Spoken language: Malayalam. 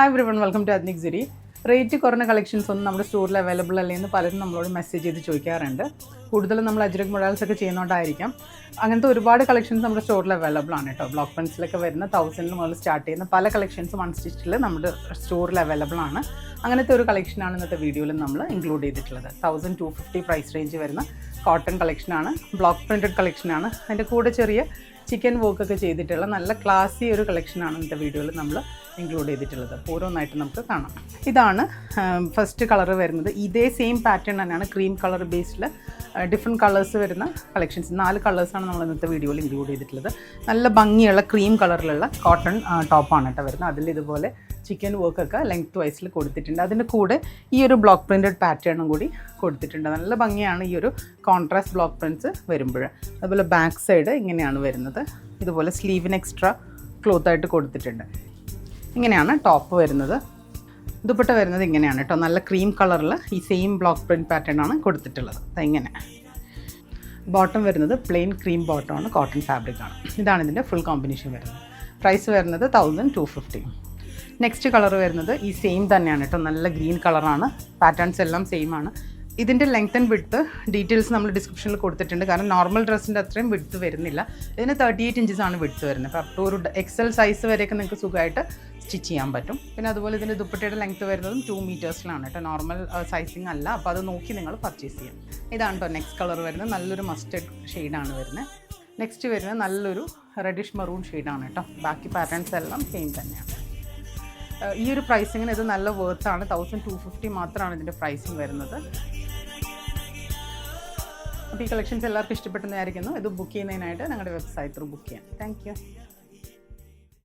Hi everyone, welcome to ethnic Siri. Rate കുറഞ്ഞ കളക്ഷൻസ് ഒന്നും നമ്മുടെ സ്റ്റോറിൽ അവൈലബിൾ അല്ലേ എന്ന് പലരും നമ്മളോട് മെസ്സേജ് ചെയ്ത് ചോദിക്കാറുണ്ട്. കൂടുതലും നമ്മൾ അജ്രക് മൊഡാൽസ് ഒക്കെ ചെയ്യുന്നതുകൊണ്ടായിരിക്കാം. അങ്ങനത്തെ ഒരുപാട് കളക്ഷൻസ് നമ്മുടെ സ്റ്റോറിൽ അവൈലബിൾ ആണ് കേട്ടോ. ബ്ലോക്ക് പ്രിൻസിലൊക്കെ വരുന്ന 1000 മുതൽ സ്റ്റാർട്ട് ചെയ്യുന്ന പല കളക്ഷൻസും അൺസ്റ്റിച്ചിൽ നമ്മുടെ സ്റ്റോറിൽ അവൈലബിൾ ആണ്. അങ്ങനത്തെ ഒരു കളക്ഷനാണ് ഇന്നത്തെ വീഡിയോയിൽ നമ്മൾ ഇൻക്ലൂഡ് ചെയ്തിട്ടുള്ളത്. 1250 പ്രൈസ് റേഞ്ച് വരുന്ന കോട്ടൺ കളക്ഷനാണ്, ബ്ലോക്ക് പ്രിൻറ്റഡ് കളക്ഷനാണ്. അതിൻ്റെ കൂടെ ചെറിയ ചിക്കൻ വർക്കൊക്കെ ചെയ്തിട്ടുള്ള നല്ല ക്ലാസി ഒരു കളക്ഷനാണ് ഇന്നത്തെ വീഡിയോയിൽ നമ്മൾ ഇൻക്ലൂഡ് ചെയ്തിട്ടുള്ളത്. ഓരോന്നായിട്ട് നമുക്ക് കാണാം. ഇതാണ് ഫസ്റ്റ് കളർ വരുന്നത്. ഇതേ സെയിം പാറ്റേൺ തന്നെയാണ്, ക്രീം കളർ ബേസിൽ ഡിഫറെൻറ്റ് കളേഴ്സ് വരുന്ന കളക്ഷൻസ്. 4 കളേഴ്സാണ് നമ്മൾ ഇന്നത്തെ വീഡിയോയിൽ ഇൻക്ലൂഡ് ചെയ്തിട്ടുള്ളത്. നല്ല ഭംഗിയുള്ള ക്രീം കളറിലുള്ള കോട്ടൺ ടോപ്പാണ് കേട്ടോ വരുന്നത്. അതിൽ ഇതുപോലെ ചിക്കൻ വർക്കൊക്കെ ലെങ്ത് വൈസിൽ കൊടുത്തിട്ടുണ്ട്. അതിൻ്റെ കൂടെ ഈ ഒരു ബ്ലോക്ക് പ്രിൻറ്റഡ് പാറ്റേണും കൂടി കൊടുത്തിട്ടുണ്ട്. നല്ല ഭംഗിയാണ് ഈ ഒരു കോൺട്രാസ്റ്റ് ബ്ലോക്ക് പ്രിൻറ്റ്സ് വരുമ്പോൾ. അതുപോലെ ബാക്ക് സൈഡ് ഇങ്ങനെയാണ് വരുന്നത്. ഇതുപോലെ സ്ലീവിന് എക്സ്ട്രാ ക്ലോത്തായിട്ട് കൊടുത്തിട്ടുണ്ട്. ഇങ്ങനെയാണ് ടോപ്പ് വരുന്നത്. ദുപ്പട്ട വരുന്നത് ഇങ്ങനെയാണ് കേട്ടോ. നല്ല ക്രീം കളറിൽ ഈ സെയിം ബ്ലോക്ക് പ്രിൻറ്റ് പാറ്റേൺ ആണ് കൊടുത്തിട്ടുള്ളത്. ഇങ്ങനെ ബോട്ടം വരുന്നത് പ്ലെയിൻ ക്രീം ബോട്ടമാണ്, കോട്ടൺ ഫാബ്രിക്കാണ്. ഇതാണ് ഇതിൻ്റെ ഫുൾ കോമ്പിനേഷൻ വരുന്നത്. പ്രൈസ് വരുന്നത് 1250. നെക്സ്റ്റ് കളർ വരുന്നത് ഈ സെയിം തന്നെയാണ് കേട്ടോ. നല്ല ഗ്രീൻ കളറാണ്. പാറ്റേൺസ് എല്ലാം സെയിം ആണ്. ഇതിൻ്റെ ലെങ്ത് ആൻഡ് വിഡ്ത്ത് ഡീറ്റെയിൽസ് നമ്മൾ ഡിസ്ക്രിപ്ഷനിൽ കൊടുത്തിട്ടുണ്ട്. കാരണം നോർമൽ ഡ്രസ്സിൻ്റെ അത്രയും വിഡ്ത്ത് വരുന്നില്ല. ഇതിന് 38 ഇഞ്ചസാണ് വിഡ്ത്ത് വരുന്നത്. അപ്പോൾ അപ്പ് ടു ഒരു എക്സൽ സൈസ് വരെയൊക്കെ നിങ്ങൾക്ക് സുഖമായിട്ട് സ്റ്റിച്ച് ചെയ്യാൻ പറ്റും. പിന്നെ അതുപോലെ ഇതിൻ്റെ ദുപ്പട്ടയുടെ ലെങ്ത്ത് വരുന്നതും 2 മീറ്റേഴ്സിലാണ് കേട്ടോ. നോർമൽ സൈസിങ് അല്ല. അപ്പോൾ അത് നോക്കി നിങ്ങൾ പർച്ചേസ് ചെയ്യാം. ഇതാണ് കേട്ടോ നെക്സ്റ്റ് കളർ വരുന്നത്. നല്ലൊരു മസ്റ്റർഡ് ഷെയ്ഡാണ് വരുന്നത്. നെക്സ്റ്റ് വരുന്നത് നല്ലൊരു റെഡിഷ് മറൂൺ ഷെയ്ഡാണ് കേട്ടോ. ബാക്കി പാറ്റേൺസ് എല്ലാം സെയിം തന്നെയാണ്. ഈ ഒരു പ്രൈസിങ്ങിന് ഇത് നല്ല വേർത്താണ്. 1250 മാത്രമാണ് ഇതിൻ്റെ പ്രൈസിങ് വരുന്നത്. അപ്പോൾ ഈ കളക്ഷൻസ് എല്ലാവർക്കും ഇഷ്ടപ്പെട്ടെന്നായിരിക്കുന്നു. ഇത് ബുക്ക് ചെയ്യുന്നതിനായിട്ട് ഞങ്ങളുടെ വെബ്സൈറ്റ് ത്രൂ ബുക്ക് ചെയ്യാം. Thank you.